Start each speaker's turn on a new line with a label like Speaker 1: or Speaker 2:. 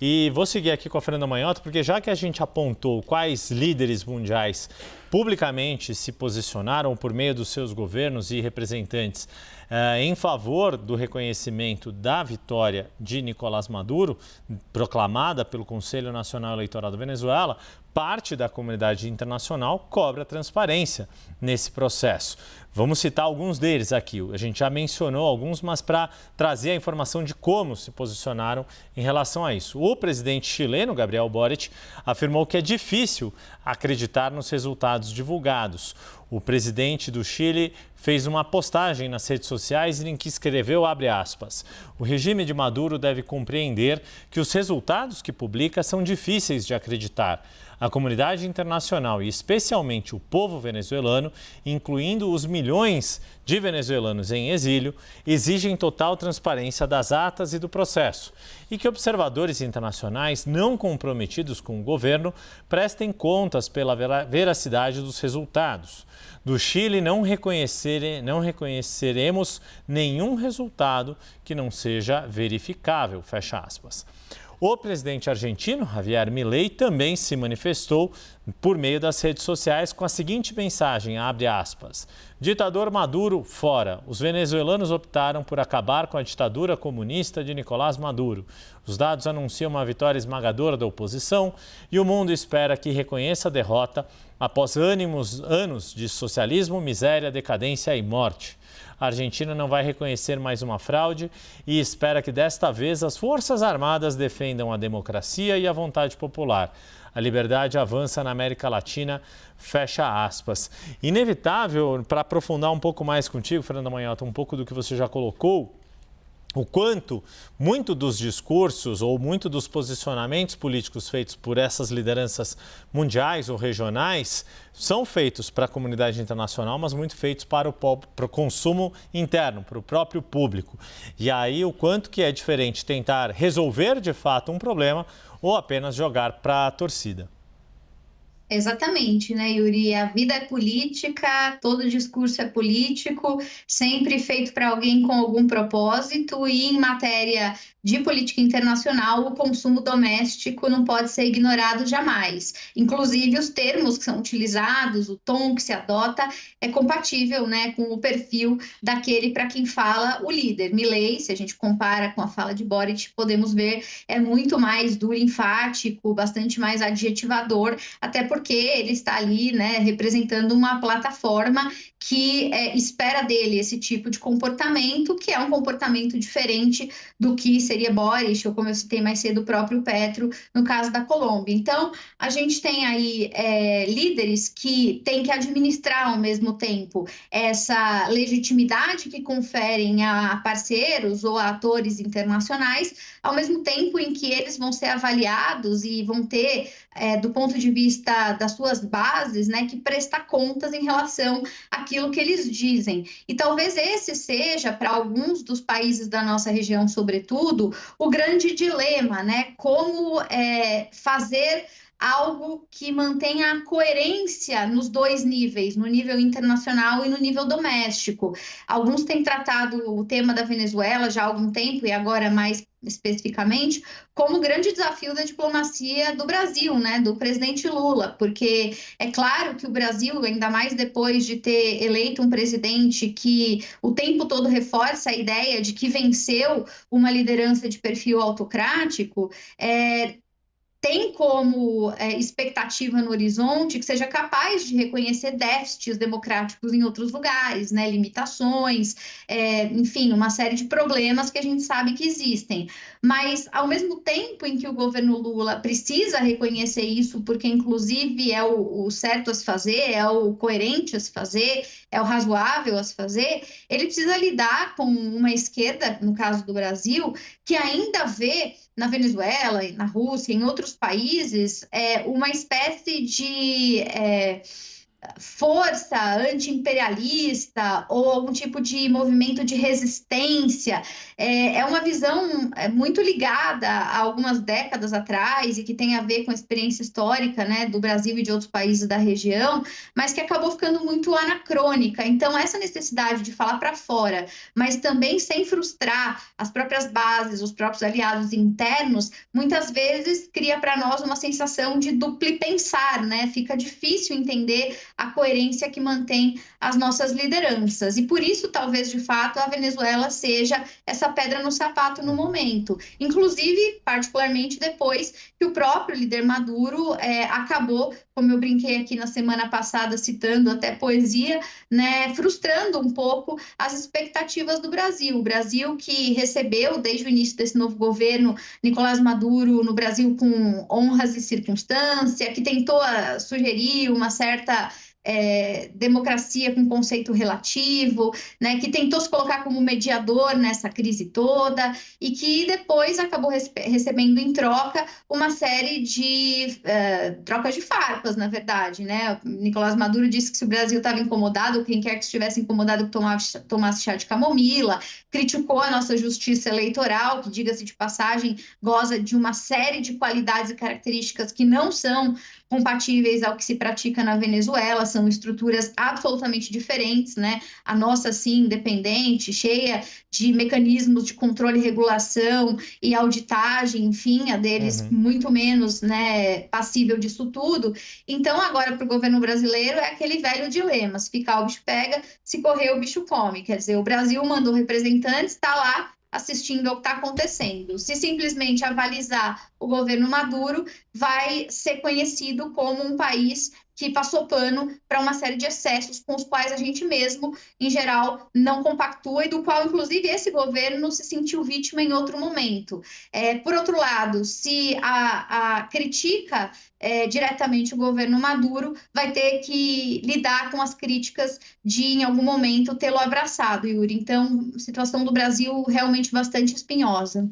Speaker 1: E vou seguir aqui com a Fernanda Manhota, porque já que a gente apontou quais líderes mundiais publicamente se posicionaram por meio dos seus governos e representantes em favor do reconhecimento da vitória de Nicolás Maduro, proclamada pelo Conselho Nacional Eleitoral da Venezuela, parte da comunidade internacional cobra transparência nesse processo. Vamos citar alguns deles aqui. A gente já mencionou alguns, mas para trazer a informação de como se posicionaram em relação a isso. O presidente chileno, Gabriel Boric, afirmou que é difícil acreditar nos resultados divulgados. O presidente do Chile fez uma postagem nas redes sociais em que escreveu, abre aspas, o regime de Maduro deve compreender que os resultados que publica são difíceis de acreditar. A comunidade internacional e especialmente o povo venezuelano, incluindo os milhões de venezuelanos em exílio, exigem total transparência das atas e do processo e que observadores internacionais não comprometidos com o governo prestem contas pela veracidade dos resultados. Do Chile não reconheceremos nenhum resultado que não seja verificável, fecha aspas. O presidente argentino, Javier Milei, também se manifestou por meio das redes sociais com a seguinte mensagem, abre aspas, ditador Maduro fora. Os venezuelanos optaram por acabar com a ditadura comunista de Nicolás Maduro. Os dados anunciam uma vitória esmagadora da oposição e o mundo espera que reconheça a derrota após anos de socialismo, miséria, decadência e morte. A Argentina não vai reconhecer mais uma fraude e espera que desta vez as Forças Armadas defendam a democracia e a vontade popular. A liberdade avança na América Latina, fecha aspas. Inevitável, para aprofundar um pouco mais contigo, Fernanda Manhota, um pouco do que você já colocou, o quanto muito dos discursos ou muito dos posicionamentos políticos feitos por essas lideranças mundiais ou regionais são feitos para a comunidade internacional, mas muito feitos para o consumo interno, para o próprio público. E aí o quanto que é diferente tentar resolver de fato um problema ou apenas jogar para a torcida.
Speaker 2: Exatamente, né, Yuri? A vida é política, todo discurso é político, sempre feito para alguém com algum propósito, e em matéria de política internacional, o consumo doméstico não pode ser ignorado jamais. Inclusive, os termos que são utilizados, o tom que se adota, é compatível, né, com o perfil daquele para quem fala o líder. Milei, se a gente compara com a fala de Boric, podemos ver, é muito mais duro, enfático, bastante mais adjetivador, até porque ele está ali, né, representando uma plataforma que espera dele esse tipo de comportamento, que é um comportamento diferente do que seria Boric, ou como eu citei mais cedo, o próprio Petro, no caso da Colômbia. Então, a gente tem aí líderes que têm que administrar ao mesmo tempo essa legitimidade que conferem a parceiros ou a atores internacionais, ao mesmo tempo em que eles vão ser avaliados e vão ter, do ponto de vista das suas bases, né, que prestar contas em relação àquilo que eles dizem. E talvez esse seja, para alguns dos países da nossa região, sobretudo, o grande dilema, né? Como fazer algo que mantenha a coerência nos dois níveis, no nível internacional e no nível doméstico. Alguns têm tratado o tema da Venezuela já há algum tempo, e agora mais especificamente, como grande desafio da diplomacia do Brasil, né, do presidente Lula, porque é claro que o Brasil, ainda mais depois de ter eleito um presidente que o tempo todo reforça a ideia de que venceu uma liderança de perfil autocrático, tem como expectativa no horizonte que seja capaz de reconhecer déficits democráticos em outros lugares, né, limitações, enfim, uma série de problemas que a gente sabe que existem. Mas, ao mesmo tempo em que o governo Lula precisa reconhecer isso, porque, inclusive, é o certo a se fazer, é o coerente a se fazer, é o razoável a se fazer, ele precisa lidar com uma esquerda, no caso do Brasil, que ainda vê na Venezuela, na Rússia, em outros países, uma espécie de força anti-imperialista ou algum tipo de movimento de resistência. É uma visão muito ligada a algumas décadas atrás e que tem a ver com a experiência histórica, né, do Brasil e de outros países da região, mas que acabou ficando muito anacrônica. Então, essa necessidade de falar para fora, mas também sem frustrar as próprias bases, os próprios aliados internos, muitas vezes cria para nós uma sensação de duplo pensar, né? Fica difícil entender a coerência que mantém as nossas lideranças. E por isso, talvez, de fato, a Venezuela seja essa pedra no sapato no momento. Inclusive, particularmente depois que o próprio líder Maduro acabou, como eu brinquei aqui na semana passada, citando até poesia, né, frustrando um pouco as expectativas do Brasil. O Brasil que recebeu, desde o início desse novo governo, Nicolás Maduro no Brasil com honras e circunstância, que tentou sugerir uma certa democracia com conceito relativo, né, que tentou se colocar como mediador nessa crise toda e que depois acabou recebendo em troca uma série de trocas de farpas, na verdade, né? O Nicolás Maduro disse que se o Brasil estava incomodado, quem quer que estivesse incomodado que tomasse chá de camomila, criticou a nossa justiça eleitoral, que, diga-se de passagem, goza de uma série de qualidades e características que não são compatíveis ao que se pratica na Venezuela, são estruturas absolutamente diferentes, né? A nossa, sim, independente, cheia de mecanismos de controle e regulação e auditagem, enfim, a deles muito menos, né, passível disso tudo. Então, agora, para o governo brasileiro, é aquele velho dilema: se ficar, o bicho pega, se correr, o bicho come. Quer dizer, o Brasil mandou representantes, está lá assistindo ao que está acontecendo. Se simplesmente avalizar o governo Maduro, vai ser conhecido como um país que passou pano para uma série de excessos com os quais a gente mesmo, em geral, não compactua e do qual, inclusive, esse governo se sentiu vítima em outro momento. Por outro lado, se a critica diretamente o governo Maduro, vai ter que lidar com as críticas de, em algum momento, tê-lo abraçado, Yuri. Então, a situação do Brasil realmente bastante espinhosa.